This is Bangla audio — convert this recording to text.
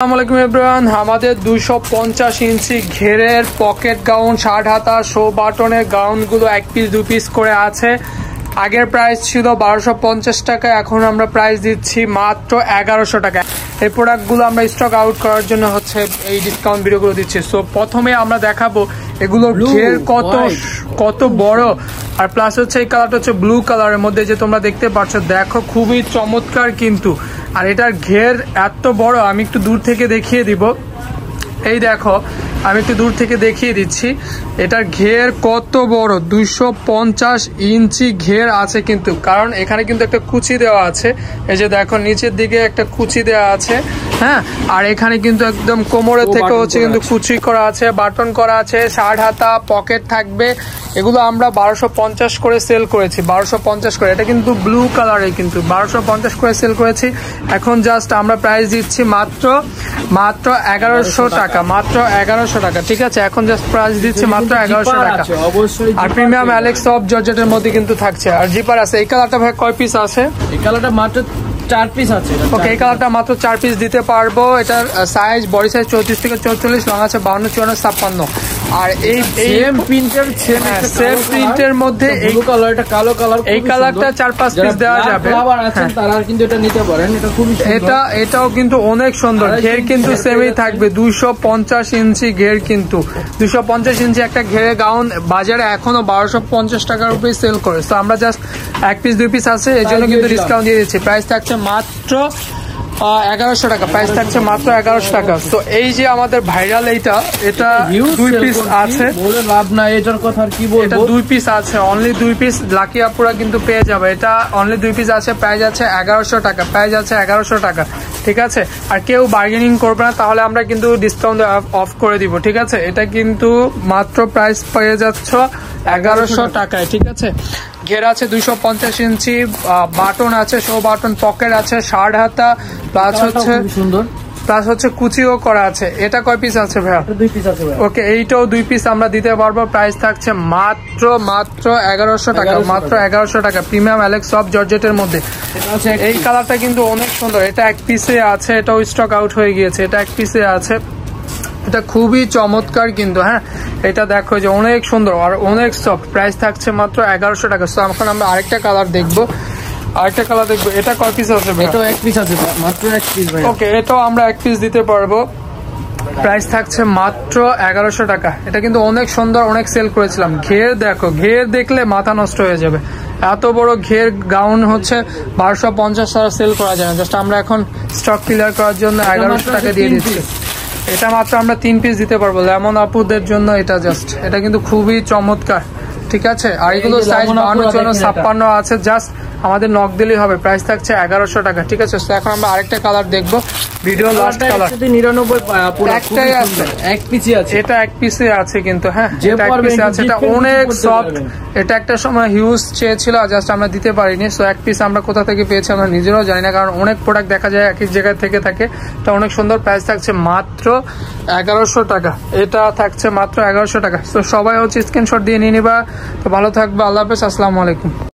আসসালামু এভরিওয়ান, আমাদের 250 ইঞ্চি ঘেরের পকেট গাউন, শার্ট হাতা, শো বাটনের গাউনগুলো এক পিস দু পিস করে আছে। আগের প্রাইস ছিল 1250 টাকা, এখন আমরা প্রাইস দিচ্ছি মাত্র 1100 টাকা। এই প্রোডাক্টগুলো আমরা স্টক আউট করার জন্য হচ্ছে এই ডিসকাউন্ট ভিডিওগুলো দিচ্ছি। সো প্রথমে আমরা দেখাবো এগুলোর ঘের কত বড়, আর প্লাস হচ্ছে এই কালারটা হচ্ছে ব্লু কালারের মধ্যে, যে তোমরা দেখতে পাচ্ছ, দেখো খুবই চমৎকার কিন্তু। আর এটার ঘের এত বড়, আমি একটু দূর থেকে দেখিয়ে দিব। এই দেখো, আমি একটু দূর থেকে দেখিয়ে দিচ্ছি এটার ঘের কত বড়। 250 ইঞ্চি ঘের আছে কিন্তু, কারণ এখানে কিন্তু একটা কুচি দেওয়া আছে। এই যে দেখো, নিচের দিকে একটা কুচি দেওয়া আছে, হ্যাঁ। আর এখানে কিন্তু একদম কোমরের থেকে হচ্ছে কিন্তু কুচি করা আছে, বাটন করা আছে, শার্ট হাতা, পকেট থাকবে। এগুলো আমরা 1250 করে সেল করেছি, 1250 করে। এটা কিন্তু ব্লু কালারে, কিন্তু 1250 করে সেল করেছি। এখন জাস্ট আমরা প্রাইস দিচ্ছি মাত্র 1100 টাকা, মাত্র 1100 টাকা, ঠিক আছে। এখন জাস্ট প্রাইস দিচ্ছি মাত্র 1100 টাকা। আর প্রিমিয়াম অ্যালেক্স সফট জর্জেটের মধ্যে কিন্তু থাকছে, আর জিপার আছে। এই কালারটা ভাই কয় পিস আছে? এই কালারটা মাত্র 4 পিস আছে। ওকে, এই কালারটা মাত্র 4 পিস দিতে পারবো। এটার সাইজ, বডি সাইজ 34 থেকে 44, লং আছে 52, 54, 56। আর এই সেম প্রিন্টের মধ্যে এই কালারটা, কালো কালার, এই কালারটা 4-5 পিস দেওয়া যাবে। আবার আছেন তারা কিন্তু এটা নিতে পারেন, এটা খুবই সুন্দর। এটাও কিন্তু অনেক সুন্দর। ঘের কিন্তু সেমই থাকবে, 250 ইঞ্চি ঘের কিন্তু। 250 ইঞ্চি একটা ঘেরে গাউন বাজারে এখনো 1250 টাকার উপরে সেল করে। তো আমরা জাস্ট 1 পিস 2 পিস আছে, এই জন্য কিন্তু ডিসকাউন্ট দিয়ে দিচ্ছি। প্রাইস থাকছে মাত্র 1100 টাকা, প্রাইস থাকছে মাত্র 1100 টাকা। তো এই যে আমাদের ভাইরাল এটা 2 পিস আছে, বলে লাভ নাই, এটার কথা আর কি বলবো। এটা 2 পিস আছে, অনলি 2 পিস। লাকি আপুরা কিন্তু পেয়ে যাবে। এটা অনলি 2 পিস আছে, প্রাইস আছে 1100 টাকা, প্রাইস আছে 1100 টাকা, ঠিক আছে। আর কেউ বার্গেনিং করবে না, তাহলে আমরা কিন্তু ডিসকাউন্ট অফ করে দিব, ঠিক আছে। এটা কিন্তু মাত্র প্রাইস পেয়ে যাচ্ছ 1100 টাকায়, ঠিক আছে। ঘের আছে 250 ইঞ্চি, বাটন আছে, শো বাটন, পকেট আছে, শার্ট হাতা, প্লাস হচ্ছে সুন্দর, প্লাস হচ্ছে কুচিও করা আছে। এটা কয় পিস আছে ভাইয়া? 2 পিস আছে। ওকে, এইটাও 2 পিস আমরা দিতে পারবো। প্রাইস থাকছে মাত্র 1100 টাকা, মাত্র 1100 টাকা, প্রিমিয়াম অ্যালেক্স সফট জর্জেটের মধ্যে। এই কালারটা কিন্তু অনেক সুন্দর। এটা 1 পিসে আছে, এটাও স্টক আউট হয়ে গিয়েছে। এটা 1 পিসে আছে, এটা খুবই চমৎকার কিন্তু, হ্যাঁ। এটা দেখো যে অনেক সুন্দর আর অনেক সফট। প্রাইস থাকছে মাত্র 1100 টাকা। তো এখন আমরা আরেকটা কালার দেখবো, এটা কয় পিস আছে? এটাও 1 পিস আছে, মাত্র 1 পিস ভাই। ওকে, এটাও আমরা 1 পিস দিতে পারবো। প্রাইস থাকছে মাত্র 1100 টাকা। এটা কিন্তু অনেক সুন্দর, অনেক সেল করেছিলাম। ঘের দেখো, ঘের দেখলে মাথা নষ্ট হয়ে যাবে। এত বড় ঘের গাউন হচ্ছে 1250 টাকা সেল করা যায় না। জাস্ট আমরা এখন স্টক ক্লিয়ার করার জন্য 1100 টাকা দিয়ে দিচ্ছি। এটা মাত্র আমরা 3 পিস দিতে পারবো লেমন আপুদের জন্য। এটা জাস্ট, এটা কিন্তু খুবই চমৎকার, ঠিক আছে। আর এগুলো সাইজ 52, 56 আছে। জাস্ট আমাদের নক দিলেই হবে। প্রাইস থাকছে 1100 টাকা, ঠিক আছে। তো এখন আমরা আরেকটা কালার দেখবো, ভিডিও লাস্ট কালার। 99 একটাই আছে, 1 পিসই আছে। এটা 1 পিসে আছে কিন্তু, হ্যাঁ, এটা 1 পিসে আছে। এটা অনেক সফট। এটা একটা সময় হিউজ চেয়েছিল, জাস্ট আমরা দিতে পারিনি। সো 1 পিস আমরা কোথা থেকে পেয়েছি আমরা নিজেরাও জানি না, কারণ অনেক প্রোডাক্ট দেখা যায় এক এক জায়গায় থেকে থাকে। এটা অনেক সুন্দর। প্রাইস থাকছে মাত্র 1100 টাকা, এটা থাকছে মাত্র 1100 টাকা। তো সবাই হচ্ছে স্ক্রিনশট দিয়ে নিয়ে নিবা। তো ভালো থাকবে, আল্লাহ হাফেজ, আসসালামু আলাইকুম।